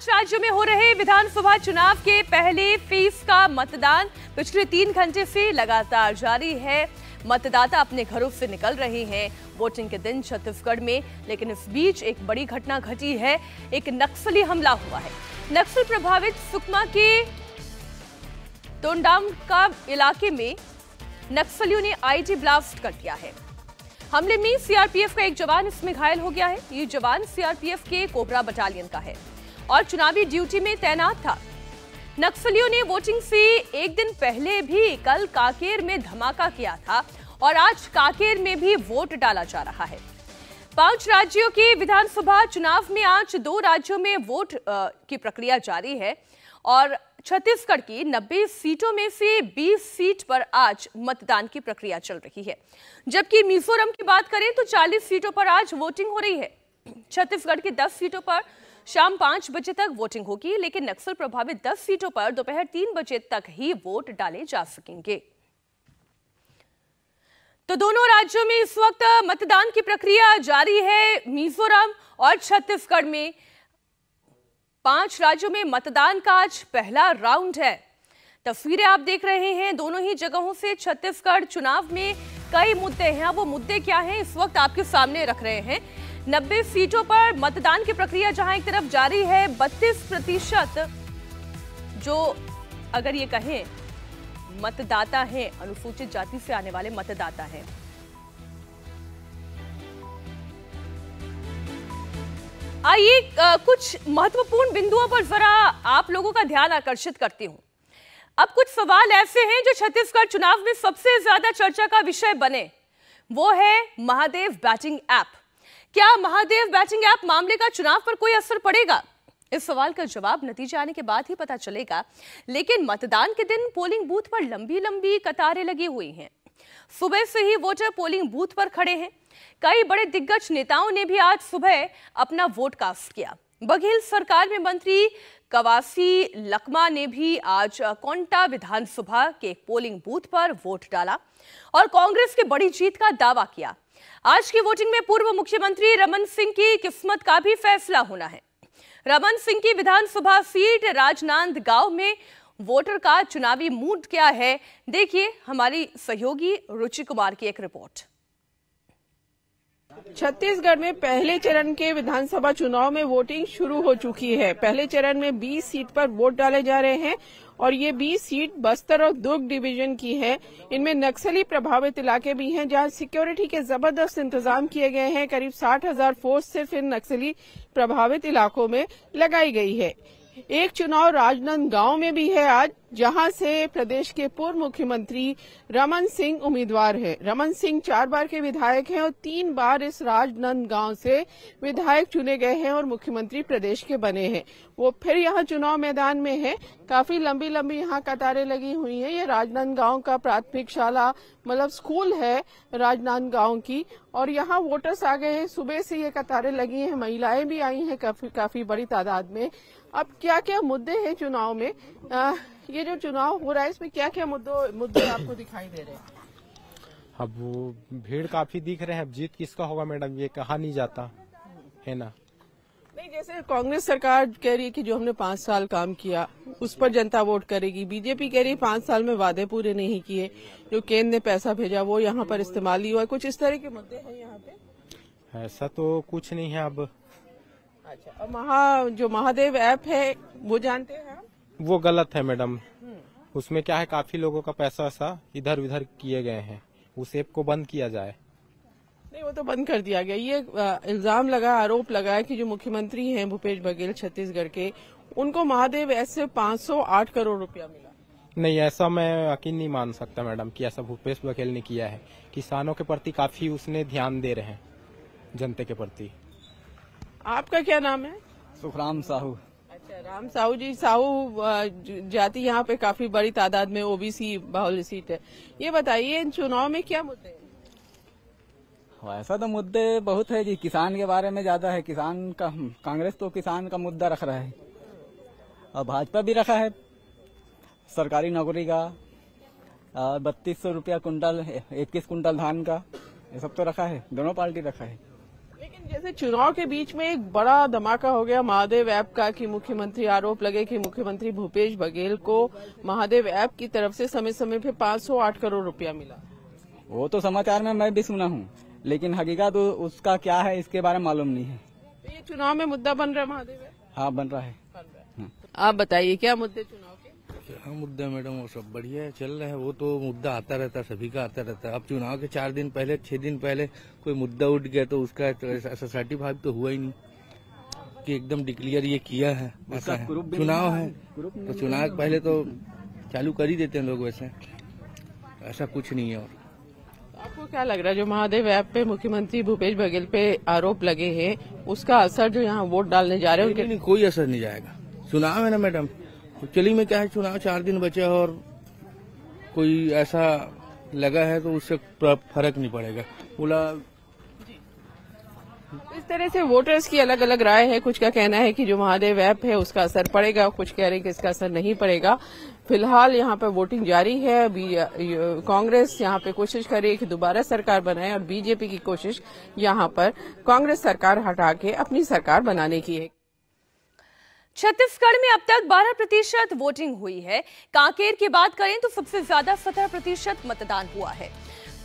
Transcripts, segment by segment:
5 राज्यों में हो रहे विधानसभा चुनाव के पहले फेज का मतदान पिछले 3 घंटे से लगातार जारी है। मतदाता अपने घरों से निकल रहे हैं वोटिंग के दिन छत्तीसगढ़ में, लेकिन इस बीच एक बड़ी घटना घटी है। एक नक्सली हमला हुआ है। नक्सल प्रभावित सुकमा के तोंडामका इलाके में नक्सलियों ने आईडी ब्लास्ट कर दिया है। हमले में सीआरपीएफ का एक जवान इसमें घायल हो गया है। ये जवान सीआरपीएफ के कोबरा बटालियन का है और चुनावी ड्यूटी में तैनात था। नक्सलियों ने वोटिंग से एक दिन पहले भी कल कांकेर में धमाका किया था और आज कांकेर में भी वोट डाला जा रहा है। 5 राज्यों के विधानसभा चुनाव में आज 2 राज्यों में वोट की प्रक्रिया जारी है और छत्तीसगढ़ की 90 सीटों में से 20 सीट पर आज मतदान की प्रक्रिया चल रही है, जबकि मिजोरम की बात करें तो 40 सीटों पर आज वोटिंग हो रही है। छत्तीसगढ़ की 10 सीटों पर शाम 5 बजे तक वोटिंग होगी, लेकिन नक्सल प्रभावित 10 सीटों पर दोपहर 3 बजे तक ही वोट डाले जा सकेंगे। तो दोनों राज्यों में इस वक्त मतदान की प्रक्रिया जारी है। मिजोरम और छत्तीसगढ़ में 5 राज्यों में मतदान का आज पहला राउंड है। तस्वीरें आप देख रहे हैं दोनों ही जगहों से। छत्तीसगढ़ चुनाव में कई मुद्दे हैं, वो मुद्दे क्या हैं इस वक्त आपके सामने रख रहे हैं। 90 सीटों पर मतदान की प्रक्रिया जहां एक तरफ जारी है, 32% जो अगर ये कहें मतदाता हैं, अनुसूचित जाति से आने वाले मतदाता हैं। आइए कुछ महत्वपूर्ण बिंदुओं पर जरा आप लोगों का ध्यान आकर्षित करती हूं। अब कुछ सवाल ऐसे हैं जो छत्तीसगढ़ चुनाव में सबसे ज्यादा चर्चा का विषय बने। वो है महादेव बैटिंग ऐप। क्या महादेव बैटिंग ऐप मामले का चुनाव पर कोई असर पड़ेगा? इस सवाल का जवाब नतीजे आने के बाद ही पता चलेगा, लेकिन मतदान के दिन पोलिंग बूथ पर लंबी लंबी कतारें लगी हुई हैं। सुबह से ही वोटर पोलिंग बूथ पर खड़े हैं। कई बड़े दिग्गज नेताओं ने भी आज सुबह अपना वोट कास्ट किया। बघेल सरकार में मंत्री कवासी लखमा ने भी आज कोंटा विधानसभा के एक पोलिंग बूथ पर वोट डाला और कांग्रेस की बड़ी जीत का दावा किया। आज की वोटिंग में पूर्व मुख्यमंत्री रमन सिंह की किस्मत का भी फैसला होना है। रमन सिंह की विधानसभा सीट राजनांदगांव में वोटर का चुनावी मूड क्या है, देखिए हमारी सहयोगी रुचि कुमार की एक रिपोर्ट। छत्तीसगढ़ में पहले चरण के विधानसभा चुनाव में वोटिंग शुरू हो चुकी है। पहले चरण में 20 सीट पर वोट डाले जा रहे हैं और ये 20 सीट बस्तर और दुर्ग डिवीजन की है। इनमें नक्सली प्रभावित इलाके भी हैं जहां सिक्योरिटी के जबरदस्त इंतजाम किए गए हैं। करीब 60,000 फोर्स सिर्फ इन नक्सली प्रभावित इलाकों में लगाई गई है। एक चुनाव राजनांदगांव में भी है आज, जहां से प्रदेश के पूर्व मुख्यमंत्री रमन सिंह उम्मीदवार हैं। रमन सिंह 4 बार के विधायक हैं और 3 बार इस राजनांदगांव से विधायक चुने गए हैं और मुख्यमंत्री प्रदेश के बने हैं। वो फिर यहाँ चुनाव मैदान में है। काफी लंबी लंबी यहाँ कतारें लगी हुई हैं। ये राजनांदगांव का प्राथमिक शाला मतलब स्कूल है राजनांदगांव की, और यहाँ वोटर्स आ गए हैं। सुबह से ये कतारें लगी हैं। महिलाएं भी आई हैं काफी बड़ी तादाद में। अब क्या क्या मुद्दे हैं चुनाव में? ये जो चुनाव हो रहा है इसमें क्या क्या मुद्दे आपको दिखाई दे रहे हैं? अब वो भीड़ काफी दिख रहे हैं। अब जीत किसका होगा मैडम, ये कहा नहीं जाता है ना। नहीं, जैसे कांग्रेस सरकार कह रही है कि जो हमने 5 साल काम किया उस पर जनता वोट करेगी। बीजेपी कह रही है 5 साल में वादे पूरे नहीं किए, जो केंद्र ने पैसा भेजा वो यहाँ पर इस्तेमाल नहीं हुआ। कुछ इस तरह के मुद्दे हैं यहाँ पे? ऐसा तो कुछ नहीं है। अब अच्छा, अब जो महादेव ऐप है वो जानते हैं आप? वो गलत है मैडम। उसमें क्या है, काफी लोगों का पैसा ऐसा इधर उधर किए गए हैं। उस ऐप को बंद किया जाए। नहीं, वो तो बंद कर दिया गया। ये इल्जाम लगा, आरोप लगा है कि जो मुख्यमंत्री हैं भूपेश बघेल छत्तीसगढ़ के, उनको महादेव ऐप से 508 करोड़ रुपया मिला। नहीं, ऐसा मैं यकीन नहीं मान सकता मैडम कि ऐसा भूपेश बघेल ने किया है। किसानों के प्रति काफी उसने ध्यान दे रहे हैं, जनता के प्रति। आपका क्या नाम है? सुखराम साहू। अच्छा, राम साहू जी। साहू जाति यहाँ पे काफी बड़ी तादाद में ओबीसी बाहुल्य सीट है। ये बताइए इन चुनाव में क्या मुद्दे हैं? वैसा तो मुद्दे बहुत है जी। किसान के बारे में ज्यादा है। किसान का कांग्रेस तो किसान का मुद्दा रख रहा है और भाजपा भी रखा है सरकारी नौकरी का, 3200 रुपया कुंटल, 21 कुंटल धान का, ये सब तो रखा है। दोनों पार्टी रखा है। लेकिन जैसे चुनाव के बीच में एक बड़ा धमाका हो गया महादेव ऐप का कि मुख्यमंत्री आरोप लगे कि मुख्यमंत्री भूपेश बघेल को महादेव ऐप की तरफ से समय समय पे 508 करोड़ रुपया मिला। वो तो समाचार में मैं भी सुना हूँ, लेकिन हकीकत उसका क्या है इसके बारे में मालूम नहीं है। तो ये चुनाव में मुद्दा बन रहा है महादेव ऐप? हाँ, बन रहा है। आप बताइए क्या मुद्दे चुनाव के? हाँ, मुद्दा मैडम वो सब बढ़िया है, चल रहा है। वो तो मुद्दा आता रहता है, सभी का आता रहता है। अब चुनाव के 4 दिन पहले 6 दिन पहले कोई मुद्दा उठ गया तो उसका सोसाइटी भाग तो हुआ ही नहीं कि एकदम डिक्लेयर ये किया है। ऐसा है, चुनाव है तो चुनाव के पहले तो चालू कर ही देते हैं लोग, वैसे ऐसा कुछ नहीं है। और आपको क्या लग रहा है जो महादेव ऐप पे मुख्यमंत्री भूपेश बघेल पे आरोप लगे हैं उसका असर जो यहाँ वोट डालने जा रहे हैं उनके? नहीं, कोई असर नहीं जाएगा। चुनाव है ना मैडम, चली में क्या है, चुनाव 4 दिन बचे और कोई ऐसा लगा है तो उससे फर्क नहीं पड़ेगा। बोला इस तरह से वोटर्स की अलग अलग राय है। कुछ का कहना है कि जो महादेव ऐप है उसका असर पड़ेगा, कुछ कह रहे हैं कि इसका असर नहीं पड़ेगा। फिलहाल यहाँ पर वोटिंग जारी है। अभी कांग्रेस यहाँ पे कोशिश कर रही है कि दोबारा सरकार बनाए और बीजेपी की कोशिश यहाँ पर कांग्रेस सरकार हटा के अपनी सरकार बनाने की है। छत्तीसगढ़ में अब तक 12% वोटिंग हुई है। कांकेर की बात करें तो सबसे ज्यादा 17% मतदान हुआ है।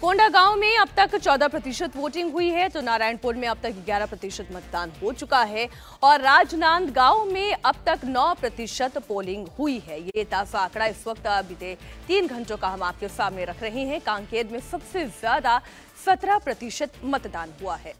कोंडागांव में अब तक 14% वोटिंग हुई है तो नारायणपुर में अब तक 11% मतदान हो चुका है और राजनांदगांव में अब तक 9% पोलिंग हुई है। ये ताजा आंकड़ा इस वक्त बीते 3 घंटों का हम आपके सामने रख रहे हैं। कांकेर में सबसे ज्यादा 17% मतदान हुआ है।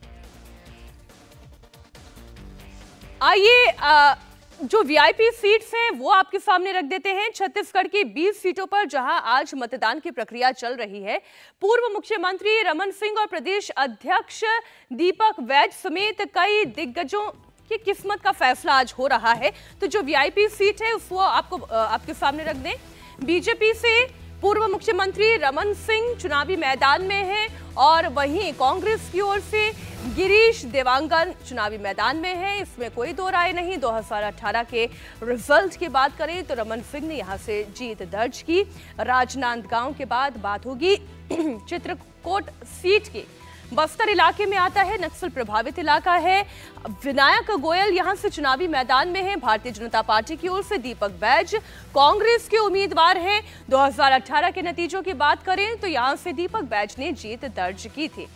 आइए जो वीआईपी सीट्स हैं वो आपके सामने रख देते हैं। छत्तीसगढ़ की 20 सीटों पर जहां आज मतदान की प्रक्रिया चल रही है, पूर्व मुख्यमंत्री रमन सिंह और प्रदेश अध्यक्ष दीपक वैद समेत कई दिग्गजों की किस्मत का फैसला आज हो रहा है। तो जो वीआईपी सीट है उसको आपके सामने रख दें। बीजेपी से पूर्व मुख्यमंत्री रमन सिंह चुनावी मैदान में हैं और वहीं कांग्रेस की ओर से गिरीश देवांगन चुनावी मैदान में है, इसमें कोई दो राय नहीं। 2018 के रिजल्ट की बात करें तो रमन सिंह ने यहां से जीत दर्ज की। राजनांदगांव के बाद बात होगी चित्रकोट सीट की। बस्तर इलाके में आता है, नक्सल प्रभावित इलाका है। विनायक गोयल यहां से चुनावी मैदान में है। भारतीय जनता पार्टी की ओर से दीपक बैज कांग्रेस के उम्मीदवार हैं। 2018 के नतीजों की बात करें तो यहां से दीपक बैज ने जीत दर्ज की थी।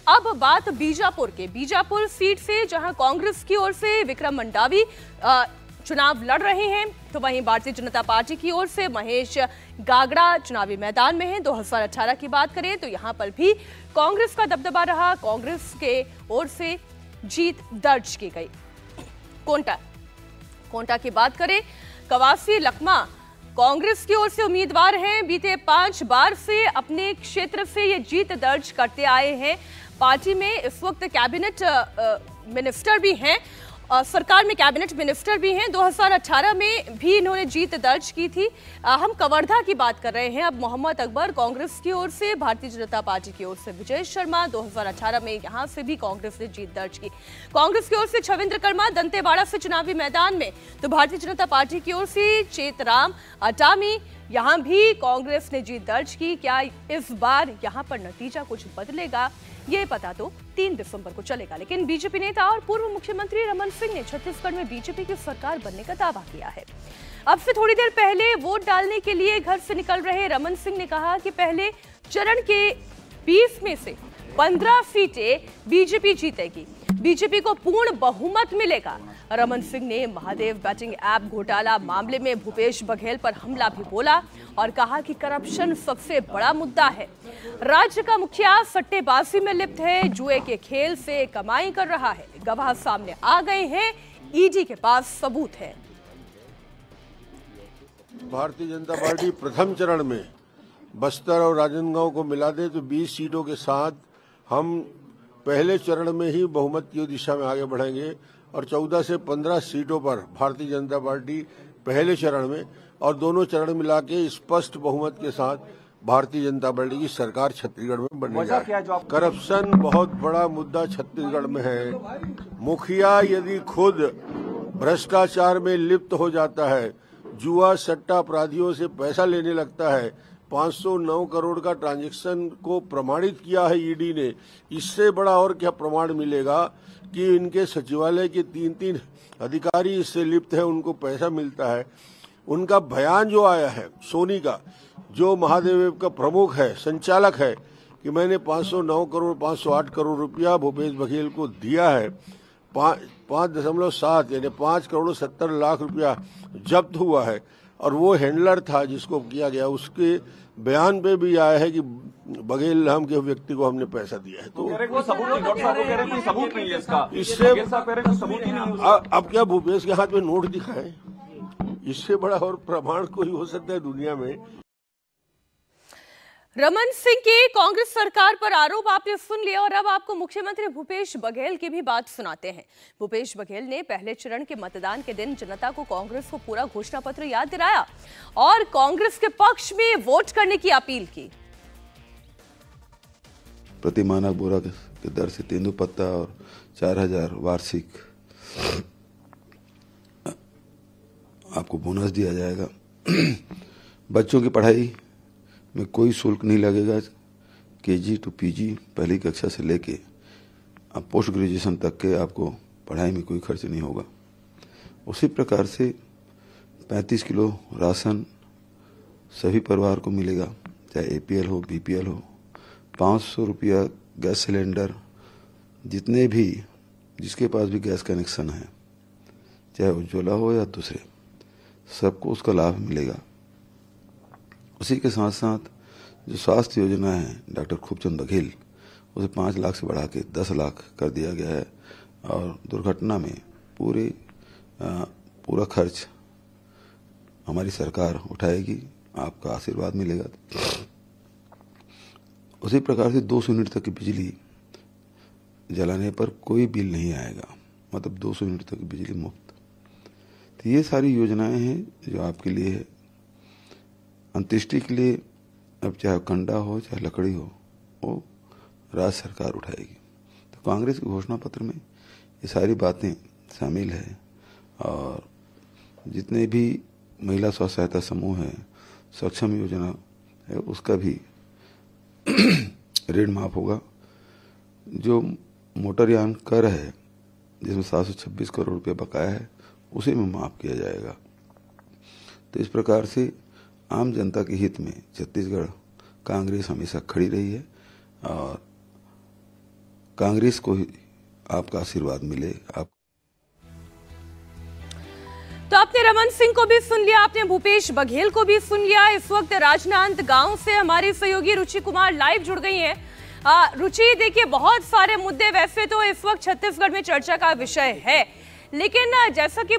अब बात बीजापुर के, बीजापुर सीट से जहां कांग्रेस की ओर से विक्रम मंडावी चुनाव लड़ रहे हैं तो वहीं भारतीय जनता पार्टी की ओर से महेश गागड़ा चुनावी मैदान में हैं। 2018 की बात करें तो यहां पर भी कांग्रेस का दबदबा रहा, कांग्रेस के ओर से जीत दर्ज की गई। कोंटा की बात करें, कवासी लखमा कांग्रेस की ओर से उम्मीदवार हैं। बीते 5 बार से अपने क्षेत्र से ये जीत दर्ज करते आए हैं। पार्टी में इस वक्त कैबिनेट मिनिस्टर भी हैं, सरकार में कैबिनेट मिनिस्टर भी हैं। 2018 में भी इन्होंने जीत दर्ज की थी। हम कवर्धा की बात कर रहे हैं। अब मोहम्मद अकबर कांग्रेस की ओर से, भारतीय जनता पार्टी की ओर से विजय शर्मा। 2018 में यहां से भी कांग्रेस ने जीत दर्ज की। कांग्रेस की ओर से छविंद्र कर्मा दंतेवाड़ा से चुनावी मैदान में, तो भारतीय जनता पार्टी की ओर से चेतराम अटामी, यहां भी कांग्रेस ने जीत दर्ज की। क्या इस बार यहां पर नतीजा कुछ बदलेगा, ये पता तो 3 दिसंबर को चलेगा। लेकिन बीजेपी नेता और पूर्व मुख्यमंत्री रमन सिंह ने छत्तीसगढ़ में बीजेपी की सरकार बनने का दावा किया है। अब से थोड़ी देर पहले वोट डालने के लिए घर से निकल रहे रमन सिंह ने कहा कि पहले चरण के 20 में से 15 सीटें बीजेपी जीतेगी, बीजेपी को पूर्ण बहुमत मिलेगा। रमन सिंह ने महादेव बैटिंग ऐप घोटाला मामले में भूपेश बघेल पर हमला भी बोला और कहा कि करप्शन सबसे बड़ा मुद्दा है। राज्य का मुखिया सट्टेबाजी में लिप्त है, जुए के खेल से कमाई कर रहा है। गवाह सामने आ गए हैं, ईडी के पास सबूत है। भारतीय जनता पार्टी प्रथम चरण में बस्तर और राजनांदगांव को मिला दे तो 20 सीटों के साथ हम पहले चरण में ही बहुमत की दिशा में आगे बढ़ेंगे और 14 से 15 सीटों पर भारतीय जनता पार्टी पहले चरण में और दोनों चरण मिला के स्पष्ट बहुमत के साथ भारतीय जनता पार्टी की सरकार छत्तीसगढ़ में बनने जा रही है। करप्शन बहुत बड़ा मुद्दा छत्तीसगढ़ में है। मुखिया यदि खुद भ्रष्टाचार में लिप्त हो जाता है, जुआ सट्टा अपराधियों से पैसा लेने लगता है, 509 करोड़ का ट्रांजैक्शन को प्रमाणित किया है ईडी ने। इससे बड़ा और क्या प्रमाण मिलेगा कि इनके सचिवालय के 3 अधिकारी इससे लिप्त हैं, उनको पैसा मिलता है। उनका बयान जो आया है सोनी का, जो महादेव ऐप का प्रमुख है, संचालक है, कि मैंने 509 करोड़ 508 करोड़ रुपया भूपेश बघेल को दिया है, 5.7 यानी 5 करोड़ 70 लाख रुपया जब्त हुआ है, और वो हैंडलर था जिसको किया गया, उसके बयान पे भी आया है कि बघेल नाम के व्यक्ति को हमने पैसा दिया है। तो सबूत नहीं है इसका। इससे अब क्या भूपेश के हाथ में नोट दिखाए, इससे बड़ा और प्रमाण कोई हो सकता है दुनिया में? रमन सिंह के कांग्रेस सरकार पर आरोप आपने सुन लिया और अब आपको मुख्यमंत्री भूपेश बघेल की भी बात सुनाते हैं। भूपेश बघेल ने पहले चरण के मतदान के दिन जनता को कांग्रेस को पूरा घोषणा पत्र याद दिलाया और कांग्रेस के पक्ष में वोट करने की अपील की। प्रति मानक बोरा के दर से तेंदुपत्ता और 4000 वार्षिक आपको बोनस दिया जाएगा। बच्चों की पढ़ाई में कोई शुल्क नहीं लगेगा। केजी टू पीजी पहली कक्षा से लेके अब पोस्ट ग्रेजुएशन तक के आपको पढ़ाई में कोई खर्च नहीं होगा। उसी प्रकार से 35 किलो राशन सभी परिवार को मिलेगा, चाहे एपीएल हो बीपीएल हो। 500 रुपया गैस सिलेंडर, जितने भी जिसके पास भी गैस कनेक्शन है, चाहे उज्ज्वला हो या दूसरे, सबको उसका लाभ मिलेगा। उसी के साथ साथ जो स्वास्थ्य योजना है डॉक्टर खूबचंद बघेल, उसे 5 लाख से बढ़ा के 10 लाख कर दिया गया है और दुर्घटना में पूरा खर्च हमारी सरकार उठाएगी, आपका आशीर्वाद मिलेगा। उसी प्रकार से 200 यूनिट तक की बिजली जलाने पर कोई बिल नहीं आएगा, मतलब 200 यूनिट तक की बिजली मुफ्त। तो ये सारी योजनाएं हैं जो आपके लिए है। अंत्येष्टि के लिए अब चाहे कंडा हो चाहे लकड़ी हो, वो राज्य सरकार उठाएगी। तो कांग्रेस के घोषणा पत्र में ये सारी बातें शामिल है और जितने भी महिला स्व सहायता समूह है, सक्षम योजना है, उसका भी ऋण माफ होगा। जो मोटरयान कर है जिसमें 726 करोड़ रुपये बकाया है, उसे में माफ किया जाएगा। तो इस प्रकार से आम जनता के हित में छत्तीसगढ़ कांग्रेस हमेशा खड़ी रही है और कांग्रेस को ही आपका आशीर्वाद मिले। आप तो आपने रमन सिंह को भी सुन लिया, आपने भूपेश बघेल को भी सुन लिया। इस वक्त राजनांद गांव से हमारी सहयोगी रुचि कुमार लाइव जुड़ गई हैं। रुचि, देखिए बहुत सारे मुद्दे वैसे तो इस वक्त छत्तीसगढ़ में चर्चा का विषय है, लेकिन जैसा कि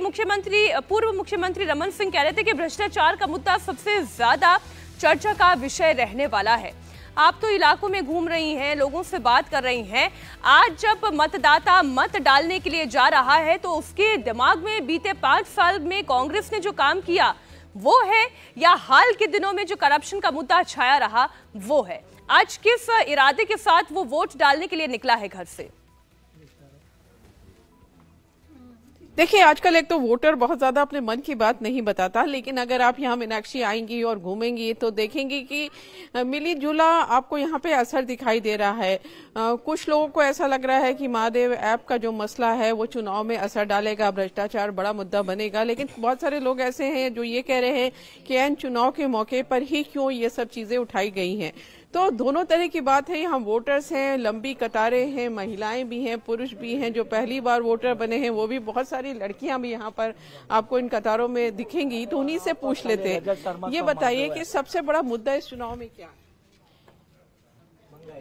पूर्व मुख्यमंत्री रमन सिंह कह रहे थे कि भ्रष्टाचार का मुद्दा सबसे ज्यादा चर्चा का विषय रहने वाला है। आप तो इलाकों में घूम रही हैं, लोगों से बात कर रही हैं। आज जब मतदाता मत डालने के लिए जा रहा है तो उसके दिमाग में बीते 5 साल में कांग्रेस ने जो काम किया वो है, या हाल के दिनों में जो करप्शन का मुद्दा छाया रहा वो है? आज किस इरादे के साथ वो वोट डालने के लिए निकला है घर से? देखिए, आजकल एक तो वोटर बहुत ज्यादा अपने मन की बात नहीं बताता, लेकिन अगर आप यहाँ मीनाक्षी आएंगी और घूमेंगी तो देखेंगी कि मिली जुला आपको यहाँ पे असर दिखाई दे रहा है। कुछ लोगों को ऐसा लग रहा है कि महादेव ऐप का जो मसला है वो चुनाव में असर डालेगा, भ्रष्टाचार बड़ा मुद्दा बनेगा, लेकिन बहुत सारे लोग ऐसे हैं जो ये कह रहे हैं कि एन चुनाव के मौके पर ही क्यों ये सब चीजें उठाई गई हैं। तो दोनों तरह की बात है। यहाँ वोटर्स हैं, लंबी कतारें हैं, महिलाएं भी हैं, पुरुष भी हैं जो पहली बार वोटर बने हैं, वो भी बहुत सारी लड़कियां भी यहाँ पर आपको इन कतारों में दिखेंगी। तो उन्हीं से पूछ लेते हैं, ये बताइए कि सबसे बड़ा मुद्दा इस चुनाव में क्या है?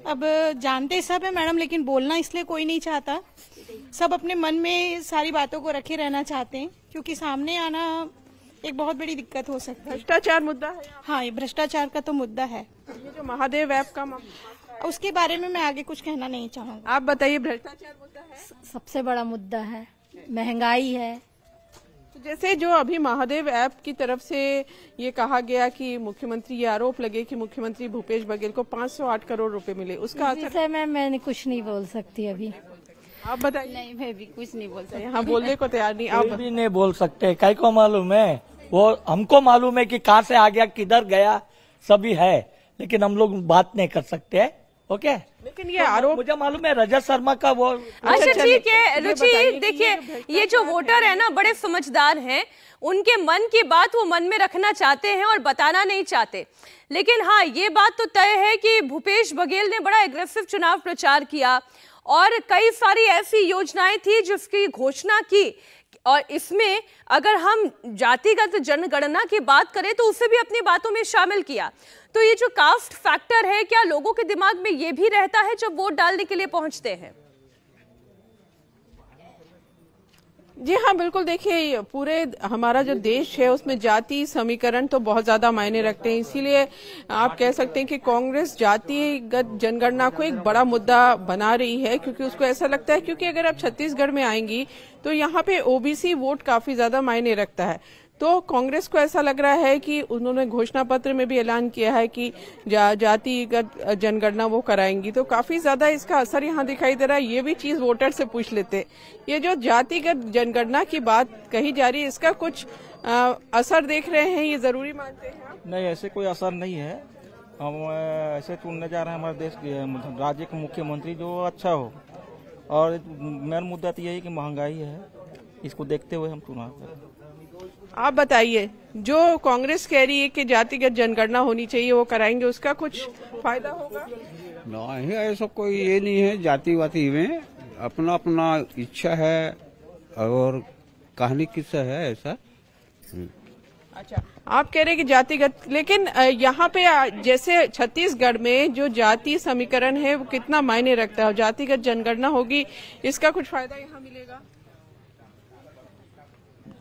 अब जानते सब है मैडम, लेकिन बोलना इसलिए कोई नहीं चाहता। सब अपने मन में सारी बातों को रखे रहना चाहते हैं, क्योंकि सामने आना एक बहुत बड़ी दिक्कत हो सकती है। भ्रष्टाचार मुद्दा है। हाँ, ये भ्रष्टाचार का तो मुद्दा है। ये जो महादेव ऐप का उसके बारे में मैं आगे कुछ कहना नहीं चाहूंगा। आप बताइए। भ्रष्टाचार मुद्दा है, सबसे बड़ा मुद्दा है। महंगाई है। तो जैसे जो अभी महादेव ऐप की तरफ से ये कहा गया कि मुख्यमंत्री, ये आरोप लगे कि मुख्यमंत्री भूपेश बघेल को 508 करोड़ रुपए मिले, उसका विषय में मैं कुछ नहीं बोल सकती अभी। आप बताइए। नहीं, मैं भी कुछ नहीं बोल सकती। यहाँ बोलने को तैयार नहीं। आप भी नहीं बोल सकते, कई को मालूम है, वो हमको मालूम है कि कहाँ से आ गया, किधर गया, सभी है, लेकिन हम लोग बात नहीं कर सकते हैं। ओके, लेकिन ये आरोप मुझे मालूम है रजत शर्मा का वो। अच्छा ठीक है रुचि, देखिए ये जो वोटर है ना बड़े समझदार हैं, उनके मन की बात वो मन में रखना चाहते हैं और बताना नहीं चाहते। लेकिन हाँ, ये बात तो तय है कि भूपेश बघेल ने बड़ा एग्रेसिव चुनाव प्रचार किया और कई सारी ऐसी योजनाएं थी जिसकी घोषणा की, और इसमें अगर हम जातिगत जनगणना की बात करें तो उसे भी अपनी बातों में शामिल किया। तो ये जो कास्ट फैक्टर है, क्या लोगों के दिमाग में ये भी रहता है जब वोट डालने के लिए पहुंचते हैं? जी हाँ, बिल्कुल। देखिए, पूरे हमारा जो देश है उसमें जाति समीकरण तो बहुत ज्यादा मायने रखते हैं। इसीलिए आप कह सकते हैं कि कांग्रेस जातिगत जनगणना को एक बड़ा मुद्दा बना रही है, क्योंकि उसको ऐसा लगता है क्योंकि अगर आप छत्तीसगढ़ में आएंगी तो यहाँ पे ओबीसी वोट काफी ज्यादा मायने रखता है। तो कांग्रेस को ऐसा लग रहा है कि उन्होंने घोषणा पत्र में भी ऐलान किया है कि जातिगत जनगणना वो कराएंगी, तो काफी ज्यादा इसका असर यहाँ दिखाई दे रहा है। ये भी चीज वोटर से पूछ लेते, ये जो जातिगत जनगणना की बात कही जा रही है, इसका कुछ असर देख रहे हैं, ये जरूरी मानते हैं आप? नहीं, ऐसे कोई असर नहीं है। हम ऐसे चुनने जा रहे हैं हमारे देश के राज्य के मुख्यमंत्री जो अच्छा हो, और मेन मुद्दा तो यही कि महंगाई है, इसको देखते हुए हम चुनाव कर रहे हैं। आप बताइए, जो कांग्रेस कह रही है कि जातिगत जनगणना होनी चाहिए वो कराएंगे, उसका कुछ फायदा होगा? नहीं, ऐसा कोई ये नहीं है। जाति वाति में अपना अपना इच्छा है और कहानी किस्सा है ऐसा। अच्छा, आप कह रहे हैं कि जातिगत, लेकिन यहाँ पे जैसे छत्तीसगढ़ में जो जाति समीकरण है वो कितना मायने रखता है, और जातिगत जनगणना होगी, इसका कुछ फायदा यहाँ मिलेगा?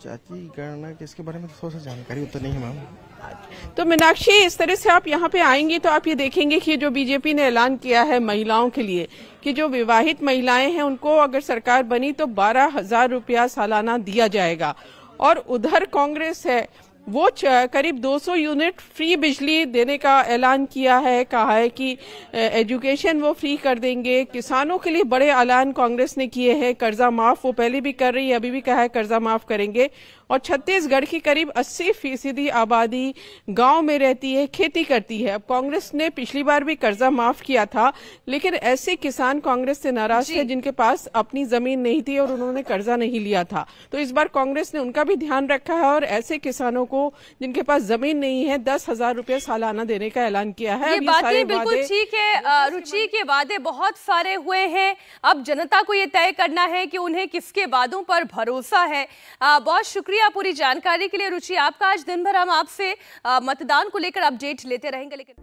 जाति गणना के इसके बारे में तो थोड़ा सा जानकारी तो नहीं है मैम। तो मीनाक्षी, इस तरह से आप यहाँ पे आएंगी तो आप ये देखेंगे कि जो बीजेपी ने ऐलान किया है महिलाओं के लिए कि जो विवाहित महिलाएं हैं उनको अगर सरकार बनी तो 12,000 रुपया सालाना दिया जाएगा। और उधर कांग्रेस है वो करीब 200 यूनिट फ्री बिजली देने का ऐलान किया है, कहा है कि एजुकेशन वो फ्री कर देंगे। किसानों के लिए बड़े ऐलान कांग्रेस ने किए हैं, कर्जा माफ वो पहले भी कर रही है, अभी भी कहा है कर्जा माफ करेंगे। और छत्तीसगढ़ की करीब 80% आबादी गांव में रहती है, खेती करती है। अब कांग्रेस ने पिछली बार भी कर्जा माफ किया था, लेकिन ऐसे किसान कांग्रेस से नाराज थे जिनके पास अपनी जमीन नहीं थी और उन्होंने कर्जा नहीं लिया था। तो इस बार कांग्रेस ने उनका भी ध्यान रखा है और ऐसे किसानों को जिनके पास जमीन नहीं है 10,000 रुपया सालाना देने का ऐलान किया है। ये बातें बिल्कुल ठीक है रुचि, के वादे बहुत सारे हुए हैं, अब जनता को ये तय करना है कि उन्हें किसके वादों पर भरोसा है। बहुत शुक्रिया पूरी जानकारी के लिए रुचि आपका। आज दिन भर हम आपसे मतदान को लेकर अपडेट लेते रहेंगे, लेकिन